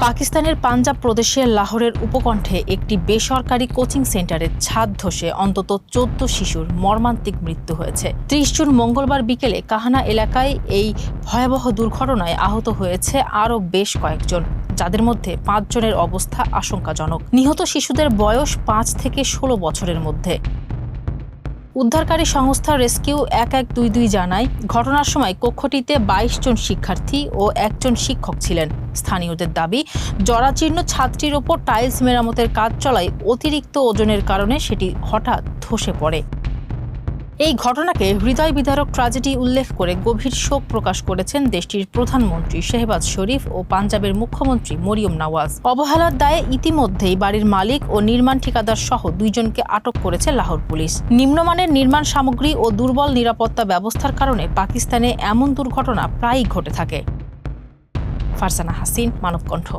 পাকিস্তানের পাঞ্জাব প্রদেশের লাহোরের উপকণ্ঠে একটি বেসরকারি কোচিং সেন্টারের ছাদ ধসে অন্তত ১৪ শিশুর মর্মান্তিক মৃত্যু হয়েছে। ৩০ জুন মঙ্গলবার বিকেলে কাহানা এলাকায় এই ভয়াবহ দুর্ঘটনায় আহত হয়েছে আরও বেশ কয়েকজন, যাদের মধ্যে ৫ জনের অবস্থা আশঙ্কাজনক। নিহত শিশুদের বয়স ৫ থেকে ১৬ বছরের মধ্যে। উদ্ধারকারী সংস্থা রেস্কিউ ১১২২ জানায়, ঘটনার সময় কক্ষটিতে ২২ জন শিক্ষার্থী ও ১ জন শিক্ষক ছিলেন। স্থানীয়দের দাবি, জরাজীর্ণ ছাদটির ওপর টাইলস মেরামতের কাজ চলায় অতিরিক্ত ওজনের কারণে সেটি হঠাৎ ধসে পড়ে। এই ঘটনাকে হৃদয় বিদারক ট্র্যাজেডি উল্লেখ করে গভীর শোক প্রকাশ করেছেন দেশটির প্রধানমন্ত্রী শেহবাজ শরীফ ও পাঞ্জাবের মুখ্যমন্ত্রী মরিয়ম নওয়াজ। অবহেলার দায়ে ইতিমধ্যেই বাড়ির মালিক ও নির্মাণ ঠিকাদার সহ ২ জনকে আটক করেছে লাহোর পুলিশ। নিম্নমানের নির্মাণ সামগ্রী ও দুর্বল নিরাপত্তা ব্যবস্থার কারণে পাকিস্তানে এমন দুর্ঘটনা প্রায়ই ঘটে থাকে। ফারজানা হাসিন, মানবকণ্ঠ।